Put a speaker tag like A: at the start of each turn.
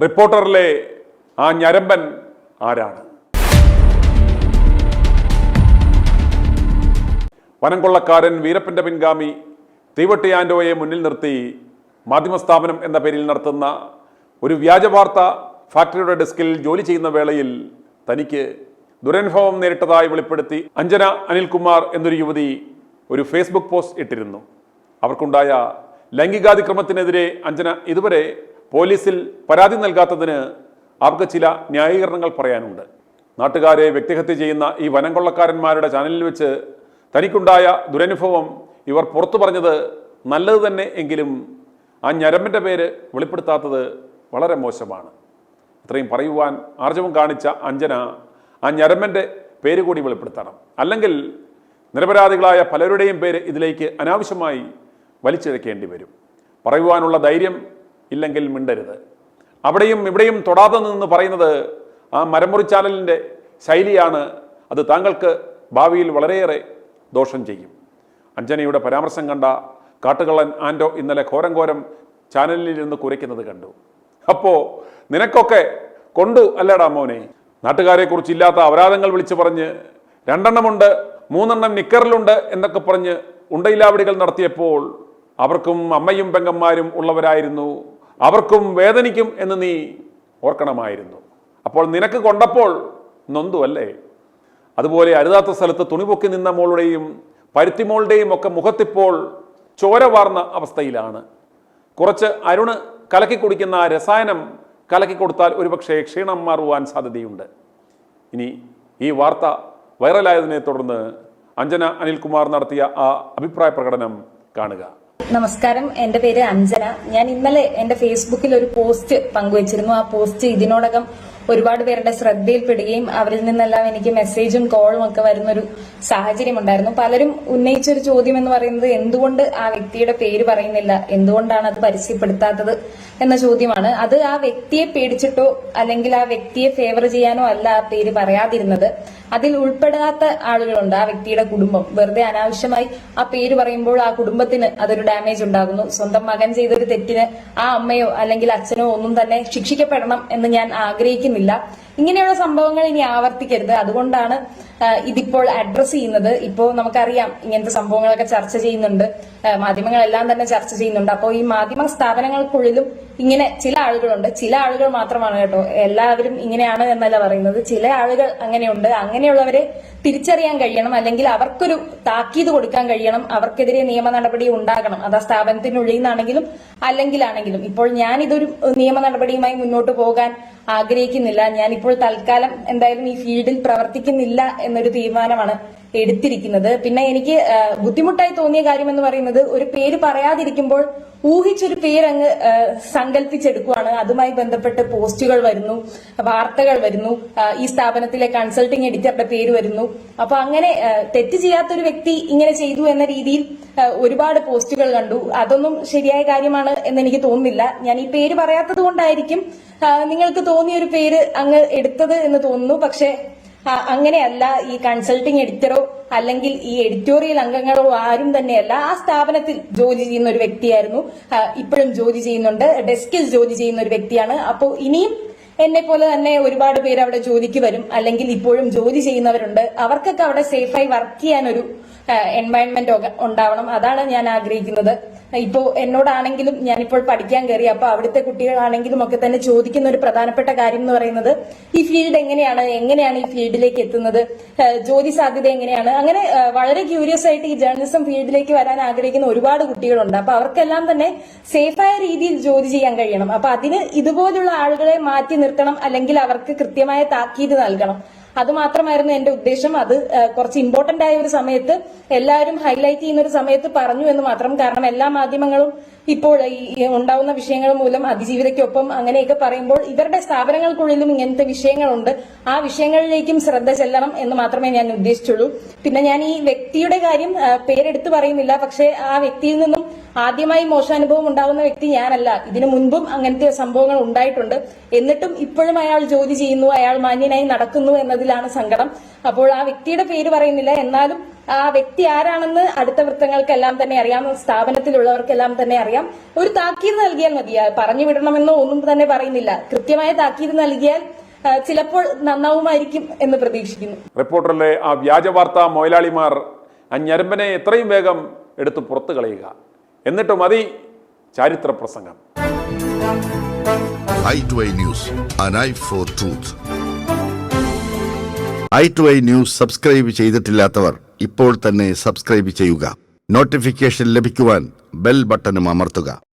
A: റിപ്പോർട്ടറിലെ ആ ഞരമ്പൻ ആരാണ്? വനംകൊള്ളക്കാരൻ വീരപ്പന്റെ പിൻഗാമി തീവട്ടി ആൻഡോയെ മുന്നിൽ നിർത്തി മാധ്യമസ്ഥാപനം എന്ന പേരിൽ നടത്തുന്ന ഒരു വ്യാജ വാർത്ത ഫാക്ടറിയുടെ ഡെസ്കിൽ ജോലി ചെയ്യുന്ന വേളയിൽ തനിക്ക് ദുരനുഭവം നേരിട്ടതായി വെളിപ്പെടുത്തി അഞ്ജന അനിൽകുമാർ എന്നൊരു യുവതി ഒരു ഫേസ്ബുക്ക് പോസ്റ്റ് ഇട്ടിരുന്നു. അവർക്കുണ്ടായ ലൈംഗികാതിക്രമത്തിനെതിരെ അഞ്ജന ഇതുവരെ പോലീസിൽ പരാതി നൽകാത്തതിന് അവർക്ക് ചില ന്യായീകരണങ്ങൾ പറയാനുണ്ട്. നാട്ടുകാരെ വ്യക്തിഹത്യ ചെയ്യുന്ന ഈ വനംകൊള്ളക്കാരന്മാരുടെ ചാനലിൽ വെച്ച് തനിക്കുണ്ടായ ദുരനുഭവം ഇവർ പുറത്തു പറഞ്ഞത് നല്ലത് തന്നെ എങ്കിലും ആ ഞരമ്പിൻ്റെ പേര് വെളിപ്പെടുത്താത്തത് വളരെ മോശമാണ്. ഇത്രയും പറയുവാൻ ആർജവം കാണിച്ച അഞ്ജന ആ ഞരമ്പിൻ്റെ പേര് കൂടി വെളിപ്പെടുത്തണം. അല്ലെങ്കിൽ നിരപരാധികളായ പലരുടെയും പേര് ഇതിലേക്ക് അനാവശ്യമായി വലിച്ചിഴക്കേണ്ടി വരും. പറയുവാനുള്ള ധൈര്യം ഇല്ലെങ്കിൽ മിണ്ടരുത്. അവിടെയും ഇവിടെയും തൊടാതെ നിന്ന് പറയുന്നത് ആ മരമുറി ചാനലിൻ്റെ ശൈലിയാണ്. അത് താങ്കൾക്ക് ഭാവിയിൽ വളരെയേറെ ദോഷം ചെയ്യും. അഞ്ജനയുടെ പരാമർശം കണ്ട കാട്ടുകള്ളൻ ആൻഡോ ഇന്നലെ ഘോരം ചാനലിൽ ഇരുന്ന് കുരയ്ക്കുന്നത് കണ്ടു. അപ്പോൾ നിനക്കൊക്കെ കൊണ്ടു അല്ലേടാ മോനെ. നാട്ടുകാരെക്കുറിച്ച് ഇല്ലാത്ത അപരാധങ്ങൾ വിളിച്ചു പറഞ്ഞ് 2 എണ്ണമുണ്ട് 3 എണ്ണം നിക്കറിലുണ്ട് എന്നൊക്കെ പറഞ്ഞ് ഉണ്ടയിലാവിടികൾ നടത്തിയപ്പോൾ അവർക്കും അമ്മയും പെങ്ങന്മാരും ഉള്ളവരായിരുന്നു, അവർക്കും വേദനിക്കും എന്ന് നീ ഓർക്കണമായിരുന്നു. അപ്പോൾ നിനക്ക് കൊണ്ടപ്പോൾ നൊന്തു അല്ലേ? അതുപോലെ അരുതാത്ത സ്ഥലത്ത് തുണിപൊക്കി നിന്ന മോളുടെയും പരുത്തിമോളുടെയും ഒക്കെ മുഖത്തിപ്പോൾ ചോര വാർന്ന അവസ്ഥയിലാണ്. കുറച്ച് അരുണ് കലക്കി കുടിക്കുന്ന ആ രസായനം കലക്കി കൊടുത്താൽ ഒരുപക്ഷെ ക്ഷീണം മാറുവാൻ സാധ്യതയുണ്ട്. ഇനി ഈ വാർത്ത വൈറലായതിനെ തുടർന്ന് അഞ്ജന അനിൽകുമാർ നടത്തിയ ആ അഭിപ്രായ പ്രകടനം കാണുക.
B: നമസ്കാരം, എന്റെ പേര് അഞ്ജന. ഞാൻ ഇന്നലെ എന്റെ ഫേസ്ബുക്കിൽ ഒരു പോസ്റ്റ് പങ്കുവച്ചിരുന്നു. ആ പോസ്റ്റ് ഇതിനോടകം ഒരുപാട് പേരുടെ ശ്രദ്ധയിൽപ്പെടുകയും അവരിൽ നിന്നെല്ലാം എനിക്ക് മെസ്സേജും കോളും ഒക്കെ വരുന്നൊരു സാഹചര്യം ഉണ്ടായിരുന്നു. പലരും ഉന്നയിച്ചൊരു ചോദ്യം എന്ന് പറയുന്നത് എന്തുകൊണ്ട് ആ വ്യക്തിയുടെ പേര് പറയുന്നില്ല, എന്തുകൊണ്ടാണ് അത് പരസ്യപ്പെടുത്താത്തത് എന്ന ചോദ്യമാണ്. അത് ആ വ്യക്തിയെ പേടിച്ചിട്ടോ അല്ലെങ്കിൽ ആ വ്യക്തിയെ ഫേവർ ചെയ്യാനോ അല്ല ആ പേര് പറയാതിരുന്നത്. അതിൽ ഉൾപ്പെടാത്ത ആളുകളുണ്ട്. ആ വ്യക്തിയുടെ കുടുംബം വെറുതെ അനാവശ്യമായി ആ പേര് പറയുമ്പോൾ ആ കുടുംബത്തിന് അതൊരു ഡാമേജ് ഉണ്ടാകുന്നു. സ്വന്തം മകൻ ചെയ്തൊരു തെറ്റിന് ആ അമ്മയോ അല്ലെങ്കിൽ അച്ഛനോ ഒന്നും തന്നെ ശിക്ഷിക്കപ്പെടണം എന്ന് ഞാൻ ആഗ്രഹിക്കുന്നില്ല. ഇങ്ങനെയുള്ള സംഭവങ്ങൾ ഇനി ആവർത്തിക്കരുത്. അതുകൊണ്ടാണ് ഇതിപ്പോൾ അഡ്രസ് ചെയ്യുന്നത്. ഇപ്പോ നമുക്കറിയാം ഇങ്ങനത്തെ സംഭവങ്ങളൊക്കെ ചർച്ച ചെയ്യുന്നുണ്ട്, മാധ്യമങ്ങളെല്ലാം തന്നെ ചർച്ച ചെയ്യുന്നുണ്ട്. അപ്പോൾ ഈ മാധ്യമ സ്ഥാപനങ്ങൾക്കുള്ളിലും ഇങ്ങനെ ചില ആളുകളുണ്ട്. ചില ആളുകൾ മാത്രമാണ് കേട്ടോ, എല്ലാവരും ഇങ്ങനെയാണ് എന്നല്ല പറയുന്നത്. ചില ആളുകൾ അങ്ങനെയുണ്ട്. അങ്ങനെയുള്ളവരെ തിരിച്ചറിയാൻ കഴിയണം, അല്ലെങ്കിൽ അവർക്കൊരു താക്കീത് കൊടുക്കാൻ കഴിയണം. അവർക്കെതിരെ നിയമ നടപടി ഉണ്ടാകണം. അത് ആ സ്ഥാപനത്തിനുള്ളിൽ നിന്നാണെങ്കിലും അല്ലെങ്കിലാണെങ്കിലും. ഇപ്പോൾ ഞാനിതൊരു നിയമ നടപടിയുമായി മുന്നോട്ട് പോകാൻ ആഗ്രഹിക്കുന്നില്ല. ഞാനിപ്പോൾ തൽക്കാലം എന്തായാലും ഈ ഫീൽഡിൽ പ്രവർത്തിക്കുന്നില്ല എന്നൊരു തീരുമാനമാണ് എടുത്തിരിക്കുന്നത്. പിന്നെ എനിക്ക് ബുദ്ധിമുട്ടായി തോന്നിയ കാര്യം എന്ന് പറയുന്നത്, ഒരു പേര് പറയാതിരിക്കുമ്പോൾ ഊഹിച്ചൊരു പേരങ്ങ് സങ്കല്പിച്ചെടുക്കുവാണ്. അതുമായി ബന്ധപ്പെട്ട് പോസ്റ്റുകൾ വരുന്നു, വാർത്തകൾ വരുന്നു, ഈ സ്ഥാപനത്തിലെ കൺസൾട്ടിംഗ് എഡിറ്ററുടെ പേര് വരുന്നു. അപ്പൊ അങ്ങനെ തെറ്റ് ചെയ്യാത്തൊരു വ്യക്തി ഇങ്ങനെ ചെയ്തു എന്ന രീതിയിൽ ഒരുപാട് പോസ്റ്റുകൾ കണ്ടു. അതൊന്നും ശരിയായ കാര്യമാണ് എന്ന് എനിക്ക് തോന്നുന്നില്ല. ഞാൻ ഈ പേര് പറയാത്തത് കൊണ്ടായിരിക്കും നിങ്ങൾക്ക് തോന്നിയൊരു പേര് അങ്ങ് എടുത്തത് എന്ന് തോന്നുന്നു. പക്ഷെ അങ്ങനെയല്ല. ഈ കൺസൾട്ടിംഗ് എഡിറ്ററോ അല്ലെങ്കിൽ ഈ എഡിറ്റോറിയൽ അംഗങ്ങളോ ആരും തന്നെയല്ല. ആ സ്ഥാപനത്തിൽ ജോലി ചെയ്യുന്ന ഒരു വ്യക്തിയായിരുന്നു, ഇപ്പോഴും ജോലി ചെയ്യുന്നുണ്ട്, ഡെസ്കിൽ ജോലി ചെയ്യുന്ന ഒരു വ്യക്തിയാണ്. അപ്പോൾ ഇനിയും എന്നെ പോലെ തന്നെ ഒരുപാട് പേര് അവിടെ ജോലിക്ക് വരും, അല്ലെങ്കിൽ ഇപ്പോഴും ജോലി ചെയ്യുന്നവരുണ്ട്. അവർക്കൊക്കെ അവിടെ സേഫായി വർക്ക് ചെയ്യാനൊരു എൻവയൺമെന്റ് ഉണ്ടാവണം. അതാണ് ഞാൻ ആഗ്രഹിക്കുന്നത്. ഇപ്പോ എന്നോടാണെങ്കിലും ഞാനിപ്പോൾ പഠിക്കാൻ കയറി, അപ്പൊ അവിടുത്തെ കുട്ടികളാണെങ്കിലും ഒക്കെ തന്നെ ചോദിക്കുന്ന ഒരു പ്രധാനപ്പെട്ട കാര്യം എന്ന് പറയുന്നത് ഈ ഫീൽഡ് എങ്ങനെയാണ് ഈ ഫീൽഡിലേക്ക് എത്തുന്നത്, ജോലി സാധ്യത എങ്ങനെയാണ്. അങ്ങനെ വളരെ ക്യൂരിയസ് ആയിട്ട് ഈ ജേർണലിസം ഫീൽഡിലേക്ക് വരാൻ ആഗ്രഹിക്കുന്ന ഒരുപാട് കുട്ടികളുണ്ട്. അപ്പൊ അവർക്കെല്ലാം തന്നെ സേഫായ രീതിയിൽ ജോലി ചെയ്യാൻ കഴിയണം. അപ്പൊ അതിന് ഇതുപോലുള്ള ആളുകളെ മാറ്റി നിർത്തണം, അല്ലെങ്കിൽ അവർക്ക് കൃത്യമായ താക്കീത് നൽകണം. അത് മാത്രമായിരുന്നു എന്റെ ഉദ്ദേശം. അത് കുറച്ച് ഇമ്പോർട്ടന്റ് ആയ ഒരു സമയത്ത്, എല്ലാവരും ഹൈലൈറ്റ് ചെയ്യുന്ന ഒരു സമയത്ത് പറഞ്ഞു എന്ന് മാത്രം. കാരണം എല്ലാ മാധ്യമങ്ങളും ഇപ്പോൾ ഈ ഉണ്ടാവുന്ന വിഷയങ്ങൾ മൂലം അതിജീവിതയ്ക്കൊപ്പം അങ്ങനെയൊക്കെ പറയുമ്പോൾ ഇവരുടെ സ്ഥാപനങ്ങൾക്കുള്ളിലും ഇങ്ങനത്തെ വിഷയങ്ങളുണ്ട്. ആ വിഷയങ്ങളിലേക്കും ശ്രദ്ധ ചെല്ലണം എന്ന് മാത്രമേ ഞാൻ ഉദ്ദേശിച്ചുള്ളൂ. പിന്നെ ഞാൻ ഈ വ്യക്തിയുടെ കാര്യം പേരെടുത്ത് പറയുന്നില്ല. പക്ഷെ ആ വ്യക്തിയിൽ നിന്നും ആദ്യമായി മോശാനുഭവം ഉണ്ടാകുന്ന വ്യക്തി ഞാനല്ല. ഇതിനു മുൻപും അങ്ങനത്തെ സംഭവങ്ങൾ ഉണ്ടായിട്ടുണ്ട്. എന്നിട്ടും ഇപ്പോഴും അയാൾ ജോലി ചെയ്യുന്നു, അയാൾ മാന്യനായി നടക്കുന്നു എന്നതിലാണ് സങ്കടം. അപ്പോൾ ആ വ്യക്തിയുടെ പേര് പറയുന്നില്ല, എന്നാലും ആ വ്യക്തി ആരാണെന്ന് അടുത്ത വൃത്തങ്ങൾക്കെല്ലാം തന്നെ അറിയാം, സ്ഥാപനത്തിലുള്ളവർക്കെല്ലാം തന്നെ അറിയാം. ഒരു താക്കീത് നൽകിയാൽ മതി. പറഞ്ഞു വിടണമെന്നോ ഒന്നും തന്നെ പറയുന്നില്ല. കൃത്യമായ താക്കീത് നൽകിയാൽ ചിലപ്പോൾ നന്നാവുമായിരിക്കും എന്ന് പ്രതീക്ഷിക്കുന്നു.
A: റിപ്പോർട്ടറിലെ ആ വ്യാജ വാർത്താ മൊയലാളിമാർ ആ ഞരമ്പനെ എത്രയും വേഗം എടുത്ത് പുറത്തു കളയുക. എന്നിട്ട് മതി ചരിത്ര പ്രസംഗം.
C: i2i News, an eye for truth. i2i News subscribe ചെയ്തിട്ടില്ലാത്തവർ ഇപ്പോൾ തന്നെ സബ്സ്ക്രൈബ് ചെയ്യുക. നോട്ടിഫിക്കേഷൻ ലഭിക്കുവാൻ ബെൽ ബട്ടണും അമർത്തുക.